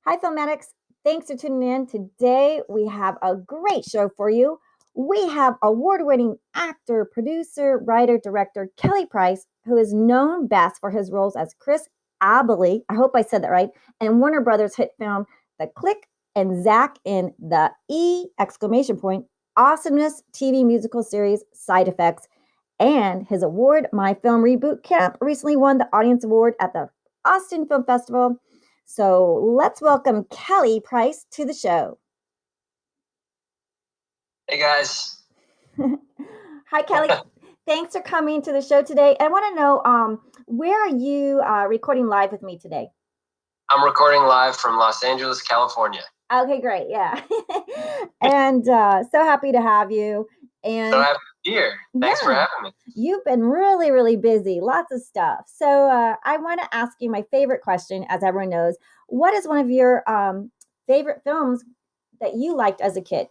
Hi, Filmatics. Thanks for tuning in. Today, we have a great show for you. We have award-winning actor, producer, writer, director Keli Price, who is known best for his roles as Chris Abley, I hope I said that right, and Warner Brothers hit film The Clique and Zach in the Awesomeness TV musical series Side Effects. And his award, My Film Reboot Camp, recently won the Audience Award at the Austin Film Festival. So let's welcome Keli Price to the show. Hey guys. Hi, Keli. Thanks for coming to the show today. I want to know, where are you recording live with me today? I'm recording live from Los Angeles, California. Okay, great. Yeah. And so happy to have you. And so happy to be here. Thanks for having me. You've been really, really busy. Lots of stuff. So I want to ask you my favorite question, as everyone knows. What is one of your favorite films that you liked as a kid?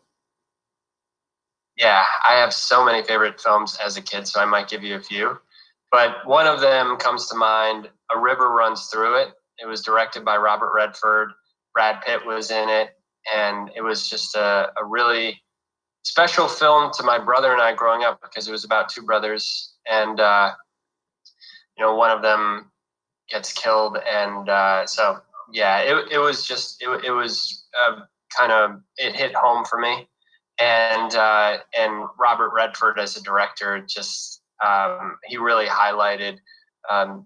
Yeah, I have so many favorite films as a kid, so I might give you a few. But one of them comes to mind, A River Runs Through It. It was directed by Robert Redford. Brad Pitt was in it. And it was just a really special film to my brother and I growing up because it was about two brothers. And, one of them gets killed. And so, yeah, it was just, it was it hit home for me. And Robert Redford as a director just he really highlighted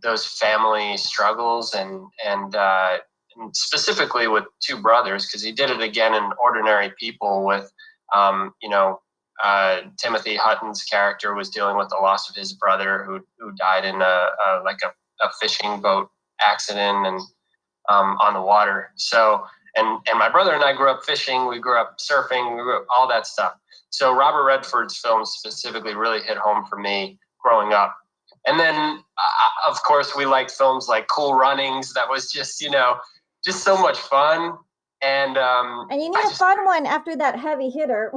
those family struggles and specifically with two brothers, because he did it again in Ordinary People with Timothy Hutton's character was dealing with the loss of his brother who died in a fishing boat accident and on the water. So and my brother and I grew up fishing, we grew up surfing, we grew up all that stuff. So Robert Redford's films specifically really hit home for me growing up. And then, of course, we liked films like Cool Runnings. That was just, just so much fun. And you need a fun one after that heavy hitter.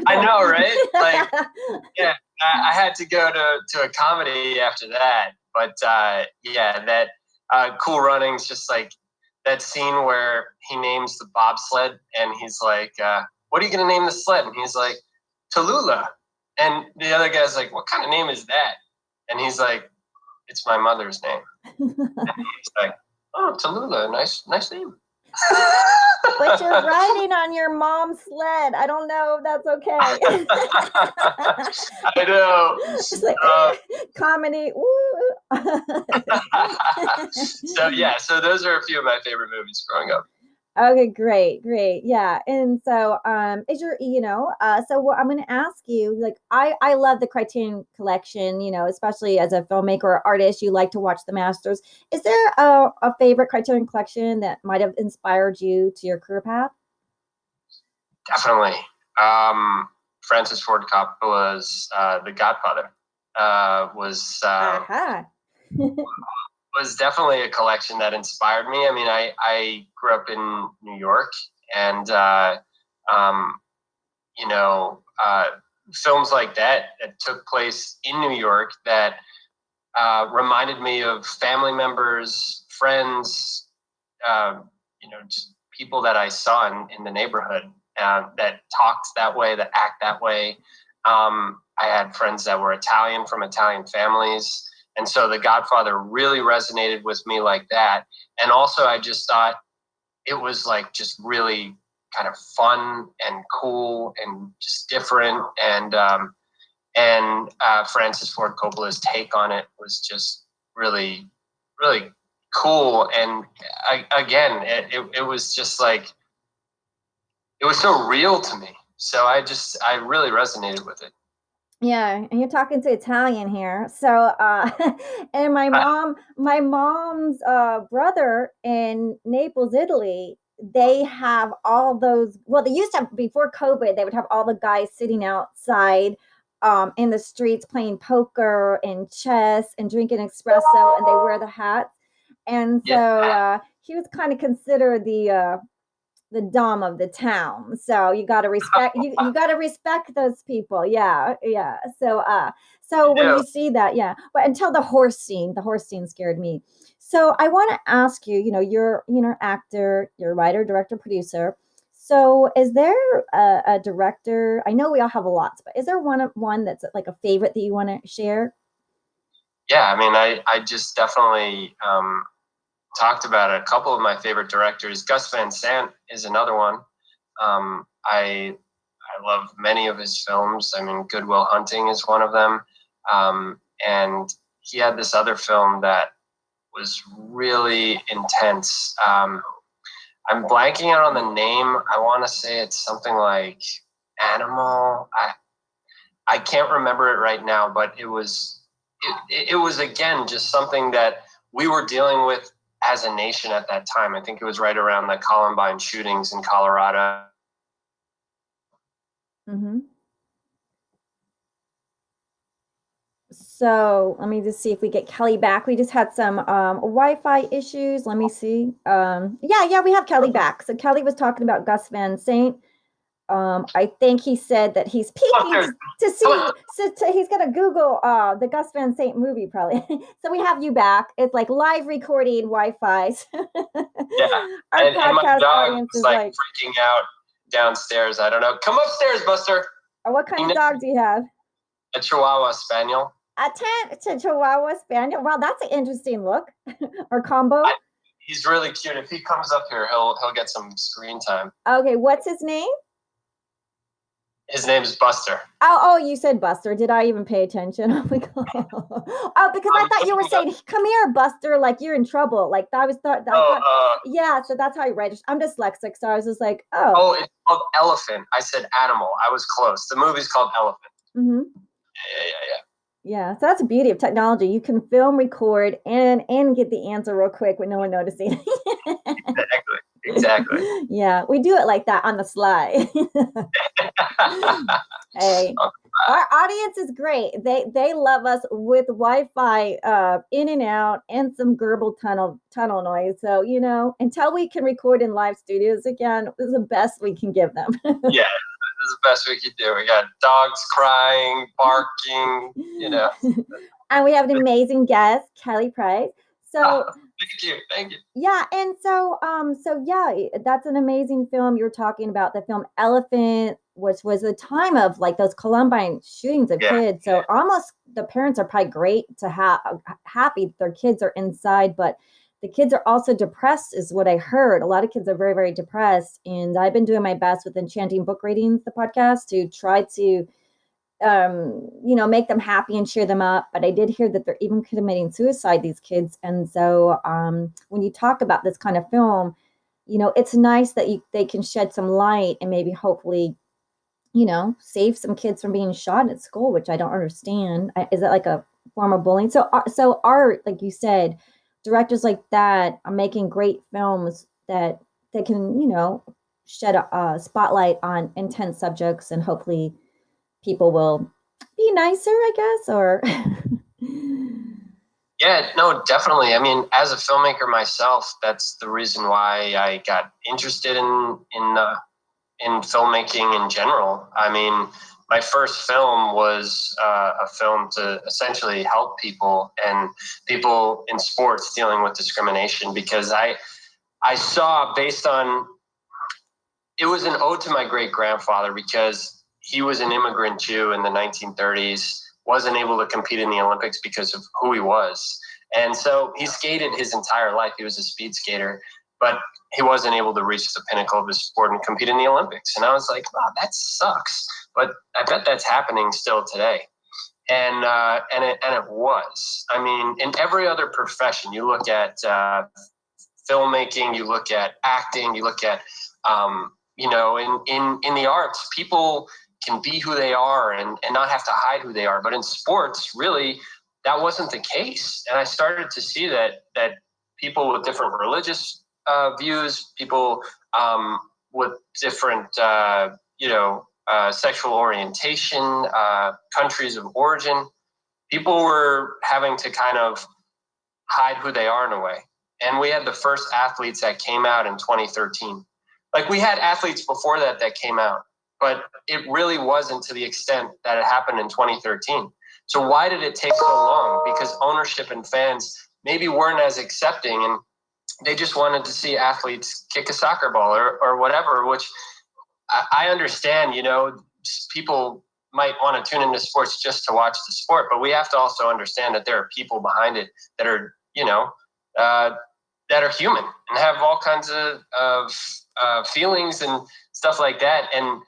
I know, right? Like, yeah, I had to go to a comedy after that. But that Cool Runnings, just like that scene where he names the bobsled and he's like, what are you going to name the sled? And he's like, Tallulah. And the other guy's like, what kind of name is that? And he's like, it's my mother's name. And he's like, oh, Tallulah, nice name. But you're riding on your mom's sled. I don't know if that's okay. I know. It's like, comedy. So those are a few of my favorite movies growing up. Okay, great. Yeah. And so, is your, so what I'm going to ask you, like, I love the Criterion Collection, especially as a filmmaker or artist, you like to watch the masters. Is there a favorite Criterion Collection that might have inspired you to your career path? Definitely. Francis Ford Coppola's The Godfather was definitely a collection that inspired me. I mean, I grew up in New York, and films like that took place in New York that reminded me of family members, friends, just people that I saw in the neighborhood that talked that way, that act that way. I had friends that were Italian, from Italian families. And so The Godfather really resonated with me like that. And also I just thought it was like just really kind of fun and cool and just different. And Francis Ford Coppola's take on it was just really, really cool. And again, it was just like, it was so real to me. So I really resonated with it. Yeah, and you're talking to Italian here. So, and my mom's brother in Naples, Italy, they have all those. Well, they used to have, before COVID, they would have all the guys sitting outside in the streets playing poker and chess and drinking espresso, and they wear the hats. And so he was kind of considered the the dom of the town. So you got to respect you got to respect those people. Yeah, yeah. So when Yeah. you see that, yeah. But until the horse scene scared me. So I want to ask you, you're actor, you're a writer, director, producer. So is there a director? I know we all have lots, but is there one that's like a favorite that you want to share? Yeah, I mean, I just definitely talked about it. A couple of my favorite directors. Gus Van Sant is another one. I love many of his films. I mean, Good Will Hunting is one of them. And he had this other film that was really intense. I'm blanking out on the name. I want to say it's something like Animal. I can't remember it right now, but it was again just something that we were dealing with as a nation at that time. I think it was right around the Columbine shootings in Colorado. Mm-hmm. So let me just see if we get Kelly back. We just had some Wi-Fi issues. Let me see. Yeah, we have Kelly back. So Kelly was talking about Gus Van Sant. I think he said that he's peeking to see. He's gonna Google the Gus Van Sant movie probably. So we have you back. It's like live recording Wi-Fi. Yeah, Our and my podcast dog audience was is like like, freaking out downstairs. I don't know. Come upstairs, Buster. what kind of dog do you have? A Chihuahua Spaniel. A Chihuahua Spaniel. Wow, that's an interesting look or combo. He's really cute. If he comes up here, he'll get some screen time. Okay, what's his name? His name's Buster. Oh, you said Buster. Did I even pay attention? Oh my god. Oh, because I thought you were saying, "Come here, Buster," like you're in trouble. Like I was thought. Yeah, so that's how I read it. I'm dyslexic, so I was just like, oh. Oh, it's called Elephant. I said animal. I was close. The movie's called Elephant. Mm-hmm. Yeah. Yeah, so that's the beauty of technology. You can film, record, and get the answer real quick with no one noticing. Exactly. Yeah, we do it like that on the sly. Hey, our audience is great. They love us with Wi-Fi in and out and some gurgle tunnel noise. So until we can record in live studios again, this is the best we can give them. Yeah, this is the best we can do. We got dogs crying, barking, And we have an amazing guest, Kelly Price. So thank you. Yeah, and so yeah, that's an amazing film. You were talking about the film Elephant, which was the time of like those Columbine shootings of kids. So almost the parents are probably great to have happy their kids are inside, but the kids are also depressed, is what I heard. A lot of kids are very, very depressed, and I've been doing my best with Enchanting Book Readings, the podcast, to try to make them happy and cheer them up. But I did hear that they're even committing suicide, these kids. And so when you talk about this kind of film, it's nice that they can shed some light and maybe hopefully, save some kids from being shot at school, which I don't understand. Is that like a form of bullying? So art, like you said, directors like that are making great films that they can, shed a spotlight on intense subjects, and hopefully people will be nicer, I guess, or Yeah, no, definitely. I mean, as a filmmaker myself, that's the reason why I got interested in filmmaking in general. I mean, my first film was a film to essentially help people and people in sports dealing with discrimination, because I saw, based on, it was an ode to my great grandfather, because he was an immigrant Jew in the 1930s, wasn't able to compete in the Olympics because of who he was. And so he skated his entire life. He was a speed skater, but he wasn't able to reach the pinnacle of his sport and compete in the Olympics. And I was like, wow, that sucks. But I bet that's happening still today. And it was. I mean, in every other profession, you look at filmmaking, you look at acting, you look at, in the arts, people can be who they are and not have to hide who they are. But in sports, really, that wasn't the case. And I started to see that people with different religious views, people with different, sexual orientation, countries of origin, people were having to kind of hide who they are in a way. And we had the first athletes that came out in 2013. like we had athletes before that came out, but it really wasn't to the extent that it happened in 2013. So why did it take so long? Because ownership and fans maybe weren't as accepting, and they just wanted to see athletes kick a soccer ball or whatever, which I understand, people might want to tune into sports just to watch the sport, but we have to also understand that there are people behind it that are, that are human and have all kinds of feelings and stuff like that. And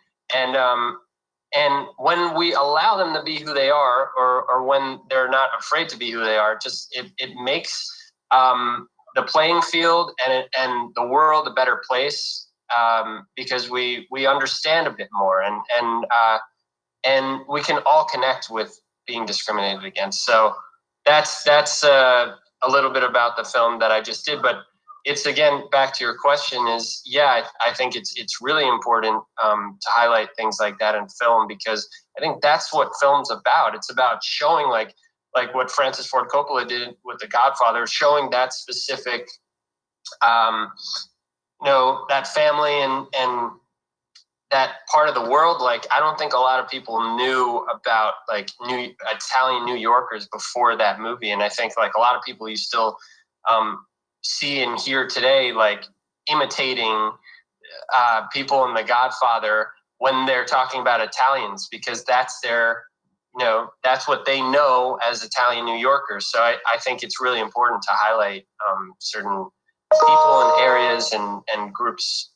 when we allow them to be who they are, or when they're not afraid to be who they are, just it makes the playing field and the world a better place, because we understand a bit more, and we can all connect with being discriminated against. So that's a little bit about the film that I just did. But it's, again, back to your question is, yeah, I think it's really important to highlight things like that in film, because I think that's what film's about. It's about showing like what Francis Ford Coppola did with The Godfather, showing that specific, that family and that part of the world. Like, I don't think a lot of people knew about like Italian New Yorkers before that movie. And I think like a lot of people you still see and hear today, like imitating people in The Godfather when they're talking about Italians, because that's their, that's what they know as Italian New Yorkers. So I think it's really important to highlight certain people and areas and groups,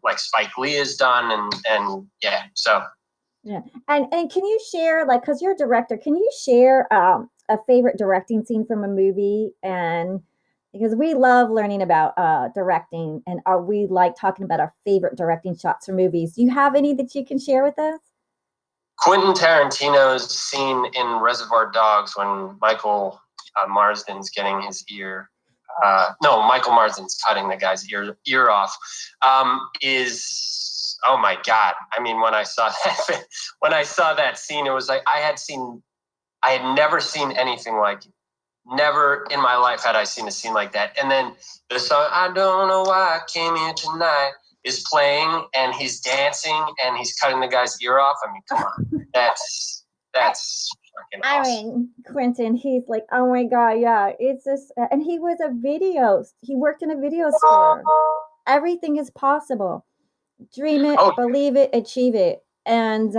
like Spike Lee has done, and yeah, so. Yeah. And can you share, like, because you're a director, can you share a favorite directing scene from a movie? And because we love learning about directing, and we like talking about our favorite directing shots for movies. Do you have any that you can share with us? Quentin Tarantino's scene in Reservoir Dogs when Michael Marsden's getting his ear. Michael Marsden's cutting the guy's ear off. Is, oh my God. I mean, when I saw that scene, it was like I had never seen anything like it. Never in my life had I seen a scene like that. And then the song, I Don't Know Why I Came Here Tonight, is playing, and he's dancing, and he's cutting the guy's ear off. I mean, come on. That's fucking awesome. I mean, Quentin, he's like, oh my God, yeah. It's just, and he worked in a video store. Everything is possible. Dream it, believe it, achieve it. And,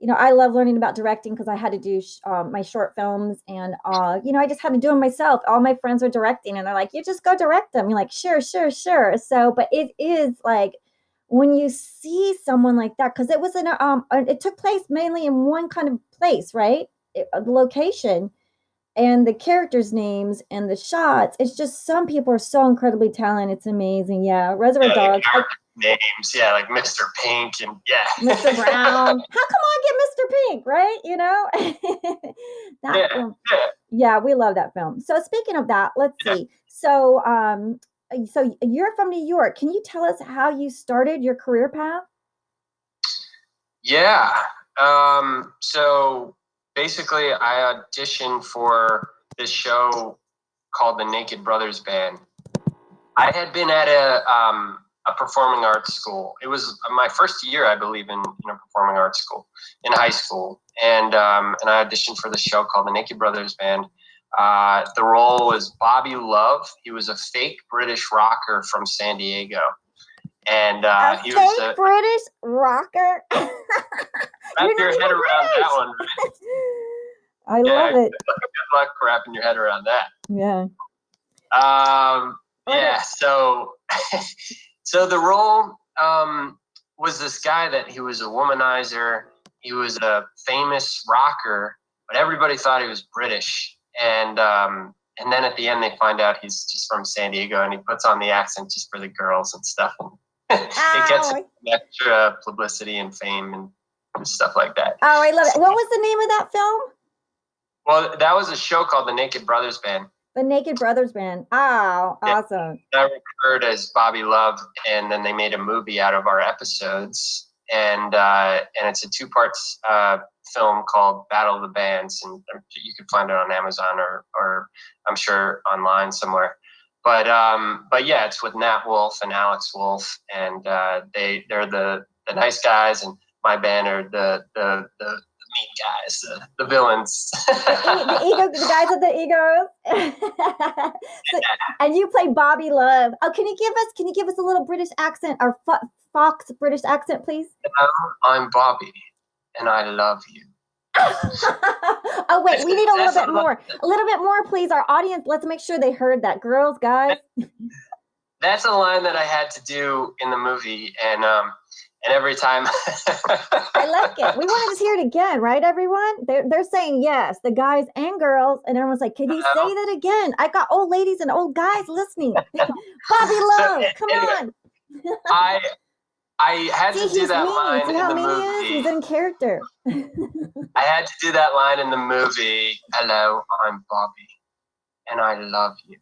I love learning about directing because I had to do my short films, and I just had to do them myself. All my friends are directing, and they're like, "You just go direct them." You're like, "Sure." So, but it is like when you see someone like that, because it was it took place mainly in one kind of place, right? The location and the characters' names and the shots. It's just, some people are so incredibly talented. It's amazing. Yeah, Reservoir Dogs. Names, yeah, like Mr. Pink and Mr. Brown. How come I get Mr. Pink, right? Yeah, we love that film. So speaking of that, let's see. So so you're from New York. Can you tell us how you started your career path? Yeah. So basically I auditioned for this show called The Naked Brothers Band. I had been at a performing arts school. It was my first year, I believe, in a performing arts school in high school. And I auditioned for the show called The Naked Brothers Band. The role was Bobby Love. He was a fake British rocker from San Diego. And he was a British rocker. Wrap your head around that one, right? I love it. Good luck wrapping your head around that. Yeah. Yeah. So the role was this guy that he was a womanizer. He was a famous rocker, but everybody thought he was British. And then at the end, they find out he's just from San Diego, and he puts on the accent just for the girls and stuff. It gets extra publicity and fame and stuff like that. Oh, I love it. What was the name of that film? Well, that was a show called The Naked Brothers Band. The Naked Brothers Band. Oh, yeah. Awesome. I referred as Bobby Love, and then they made a movie out of our episodes. And it's a 2-part film called Battle of the Bands, and you can find it on Amazon or I'm sure online somewhere. But yeah, it's with Nat Wolff and Alex Wolff, and they're the nice guys, and my band are the mean guys, the villains. The guys with the egos. So, and you play Bobby Love. Oh, can you give us a little British accent or Fox British accent, please? I'm Bobby, and I love you. Oh wait, we need a little bit more, please. Our audience, let's make sure they heard that. Girls, guys. That's a line that I had to do in the movie, and every time I like it. We want to just hear it again, right, everyone? They're saying yes, the guys and girls, and everyone's like, "Can you say that again?" I got old ladies and old guys listening. Bobby Love, come on. I had to do that line See how in the mean movie. he is? He's in character. I had to do that line in the movie. Hello, I'm Bobby, and I love you.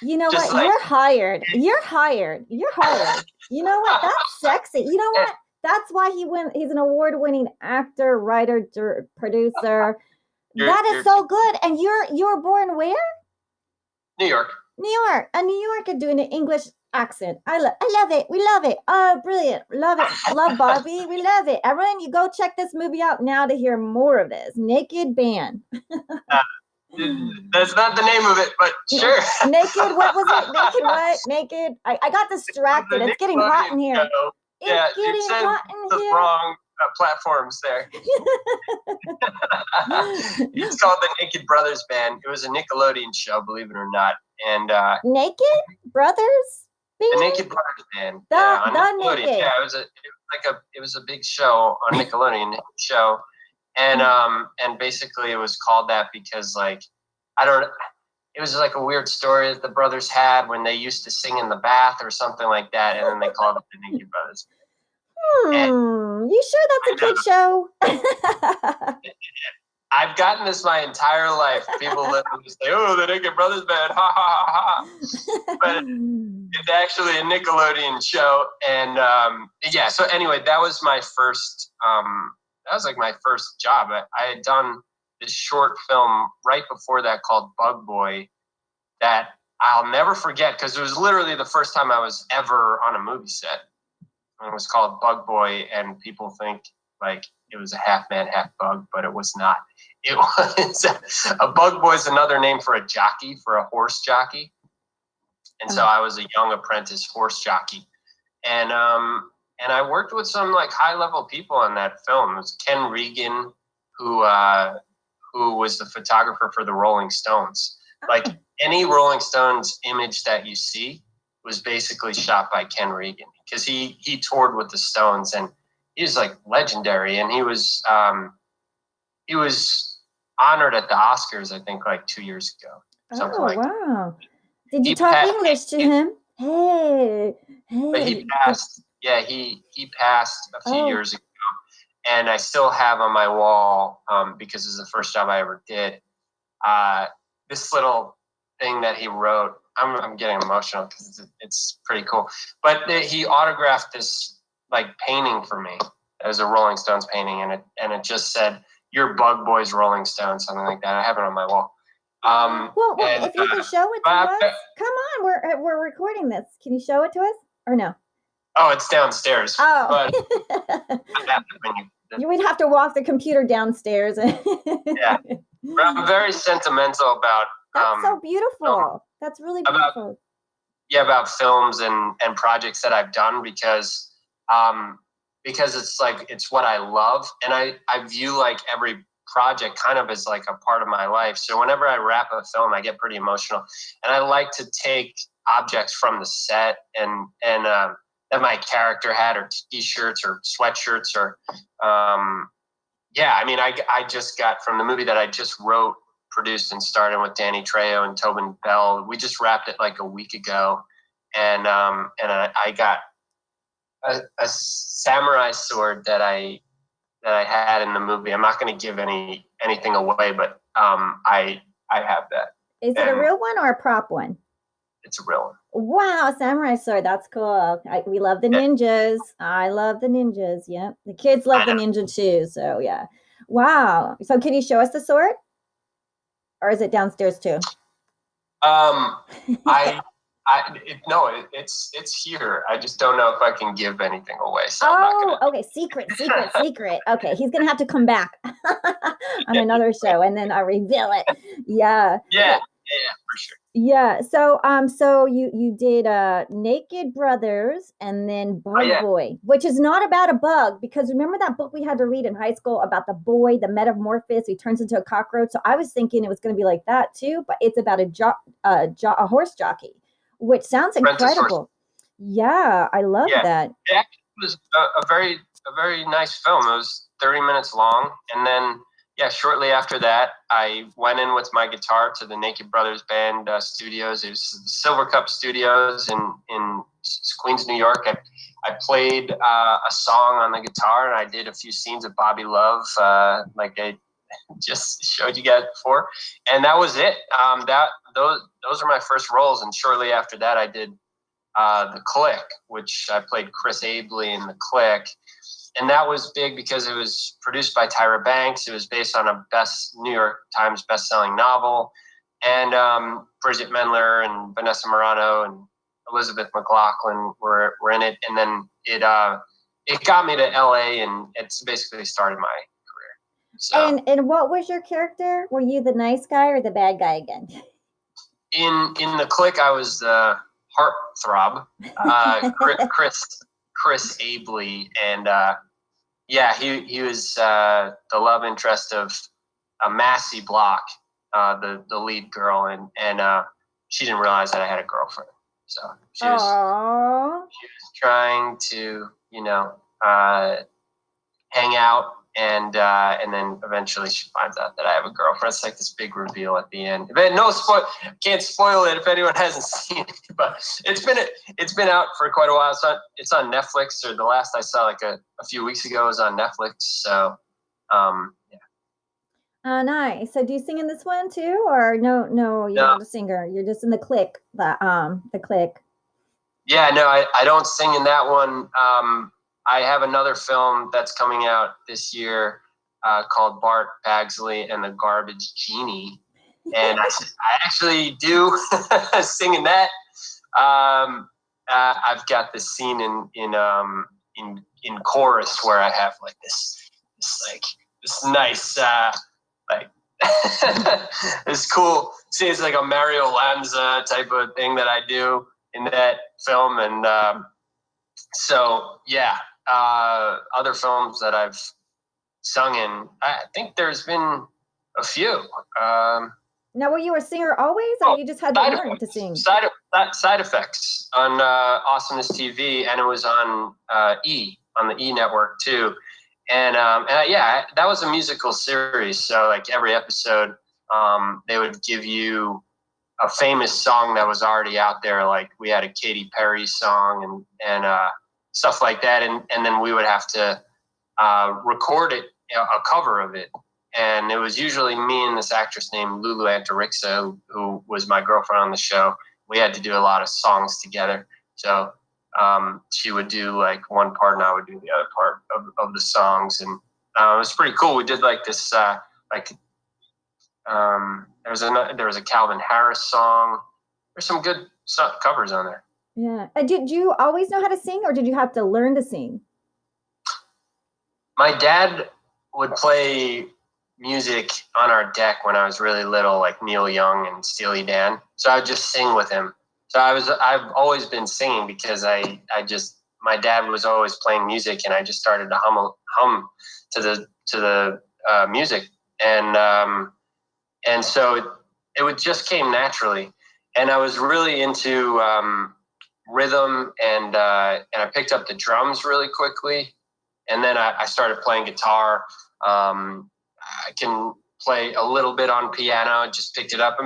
You know what? You're hired. You're hired. You know what? That's sexy. You know what? That's why he's an award-winning actor, writer, producer. That is so good. And you were born where? New York. New York. A New Yorker doing an English accent. I love it. We love it. Oh, brilliant. Love it. Love Barbie. We love it. Everyone, you go check this movie out now to hear more of this. Naked Band. That's not the name of it, but sure. Naked, what was it? Naked what? Naked. I got distracted. It's getting hot in here. It's getting hot in here. Wrong platforms there. It's called the Naked Brothers Band. It was a Nickelodeon show, believe it or not. And Naked Brothers Band? The Naked Brothers Band. The Naked. Yeah, it was a big show on Nickelodeon show. And basically it was called that because it was like a weird story that the brothers had when they used to sing in the bath or something like that, and then they called it the Naked Brothers. You sure that's a kid show? I've gotten this my entire life. People literally say, "Oh, the Naked Brothers Band, ha ha ha ha." But it's actually a Nickelodeon show, and yeah. So anyway, that was my first. That was like my first job. I had done this short film right before that called Bug Boy that I'll never forget because it was literally the first time I was ever on a movie set. And it was called Bug Boy, and people think like it was a half man, half bug, but it was not. It was a bug boy is another name for a jockey, for a horse jockey. And so I was a young apprentice horse jockey. And I worked with some like high level people on that film. It was Ken Regan, who was the photographer for the Rolling Stones. Like any Rolling Stones image that you see was basically shot by Ken Regan because he toured with the Stones and he was like legendary. And he was honored at the Oscars, I think, like 2 years ago. Something like wow. That. Did you talk English to him? Hey. But he passed. Yeah, he passed a few years ago. And I still have on my wall, because it's the first job I ever did, this little thing that he wrote. I'm getting emotional because it's pretty cool. But he autographed this like painting for me. It was a Rolling Stones painting, and it just said, "Your Bug Boys Rolling Stones," something like that. I have it on my wall. Well, if you can show it to us, come on, we're recording this. Can you show it to us or no? Oh, it's downstairs. Oh, but we'd have to walk the computer downstairs. Yeah, but I'm very sentimental about. That's so beautiful. That's really beautiful. About films and projects that I've done because it's like it's what I love, and I view like every project kind of as like a part of my life. So whenever I wrap a film, I get pretty emotional, and I like to take objects from the set and that my character had, or T-shirts or sweatshirts, or I mean, I just got from the movie that I just wrote, produced, and starred in with Danny Trejo and Tobin Bell. We just wrapped it like a week ago, and I got a samurai sword that I had in the movie. I'm not going to give anything away, but I have that. Is it a real one or a prop one? It's a real one. Wow, samurai sword. That's cool. We love the ninjas. I love the ninjas. Yeah. The kids love the ninja too. So yeah. Wow. So can you show us the sword? Or is it downstairs too? I It's here. I just don't know if I can give anything away. So I'm not gonna. Okay. Secret. Okay, he's gonna have to come back on another show and then I'll reveal it. Yeah. Yeah, for sure. Yeah. So you did Naked Brothers and then Bug Boy, which is not about a bug, because remember that book we had to read in high school about the boy, the metamorphosis, he turns into a cockroach. So I was thinking it was going to be like that too, but it's about a horse jockey, which sounds incredible. Yeah, I love that. It actually was a very nice film. It was 30 minutes long, and then shortly after that, I went in with my guitar to the Naked Brothers Band studios. It was Silver Cup Studios in Queens, New York. I played a song on the guitar, and I did a few scenes of Bobby Love, like I just showed you guys before, and that was it. Those are my first roles, and shortly after that, I did the Clique, which I played Chris Abley in the Clique. And that was big because it was produced by Tyra Banks. It was based on a New York Times best-selling novel. And Bridget Mendler and Vanessa Morano and Elizabeth McLaughlin were in it. And then it got me to LA, and it's basically started my career. So, and what was your character? Were you the nice guy or the bad guy again? In the Clique, I was the heartthrob, Chris Abley, and he was the love interest of Massey Block, the lead girl, and she didn't realize that I had a girlfriend, so she was trying to hang out, and then eventually she finds out that I have a girlfriend. It's like this big reveal at the end. But can't spoil it if anyone hasn't seen it. But it's been out for quite a while. It's on Netflix, or the last I saw like a few weeks ago was on Netflix. So nice. So do you sing in this one too, or no? You're not a singer. You're just in the Clique. The Clique. Yeah, no, I don't sing in that one. I have another film that's coming out this year called Bart Bagsley and the Garbage Genie, and I actually do sing in that. I've got this scene in chorus where I have like this nice this cool. See, it's like a Mario Lanza type of thing that I do in that film, and so yeah. Other films that I've sung in, I think there's been a few. Now, were you a singer always, or you just had to learn to sing? Side Effects on Awesomeness TV, and it was on the E network too. And that was a musical series. So like every episode, they would give you a famous song that was already out there. Like we had a Katy Perry song and stuff like that, and then we would have to record it, a cover of it, and it was usually me and this actress named Lulu Antarixa, who was my girlfriend on the show. We had to do a lot of songs together, so she would do like one part and I would do the other part of the songs, and it was pretty cool. We did like this there was a Calvin Harris song. There's some good covers on there. Yeah. Did you always know how to sing, or did you have to learn to sing? My dad would play music on our deck when I was really little, like Neil Young and Steely Dan. So I would just sing with him. So I've always been singing because my dad was always playing music, and I just started to hum to the music, and so it just came naturally. And I was really into rhythm, and I picked up the drums really quickly, and then I started playing guitar. I can play a little bit on piano. Just picked it up.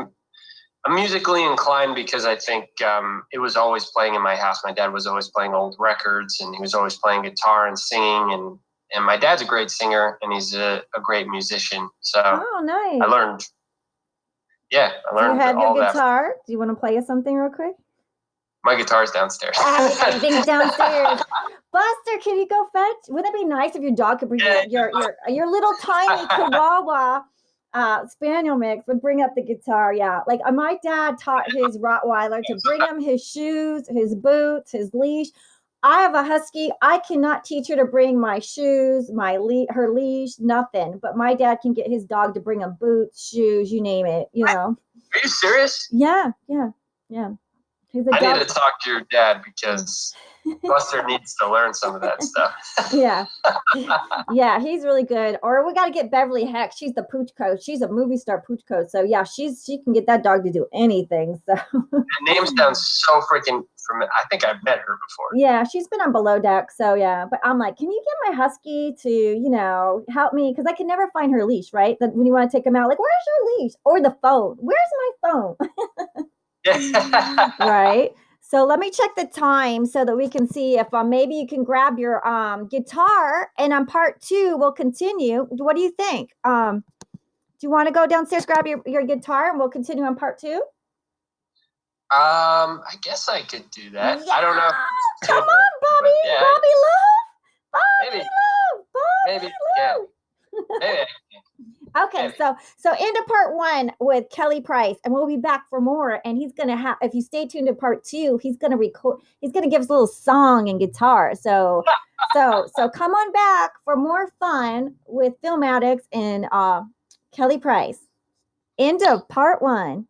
I'm musically inclined because I think it was always playing in my house. My dad was always playing old records, and he was always playing guitar and singing, and my dad's a great singer, and he's a great musician. So nice. I learned. Yeah, I learned. Do you have your guitar? Do you want to play us something real quick? My guitar's downstairs. Everything's downstairs. Buster, can you go fetch? Wouldn't it be nice if your dog could bring your little tiny Chihuahua spaniel mix would bring up the guitar. Yeah, like my dad taught his Rottweiler to bring him his shoes, his boots, his leash. I have a husky. I cannot teach her to bring my shoes, her leash, nothing. But my dad can get his dog to bring him boots, shoes, you name it. You know. Are you serious? Yeah. I need to talk to your dad because Buster needs to learn some of that stuff. Yeah. Yeah, he's really good. Or we got to get Beverly Heck. She's the pooch coach. She's a movie star pooch coach. So yeah, she can get that dog to do anything. So the name sounds so freaking familiar. I think I've met her before. Yeah, she's been on Below Deck. So yeah, but I'm like, can you get my husky to, help me? Because I can never find her leash, right? That when you want to take him out, like, where's your leash? Or the phone. Where's my phone? Right. So let me check the time so that we can see if maybe you can grab your guitar, and on part 2 we'll continue. What do you think? Do you want to go downstairs, grab your guitar, and we'll continue on part 2? I guess I could do that. Yeah. I don't know. Come on, Bobby. Yeah. Bobby love. Bobby maybe. love. Bobby maybe. love. Yeah. Maybe. Okay, so into part 1 with Keli Price, and we'll be back for more. And he's gonna have, if you stay tuned to part 2, he's gonna record. He's gonna give us a little song and guitar. So come on back for more fun with Film Addicts and Keli Price. End of part 1.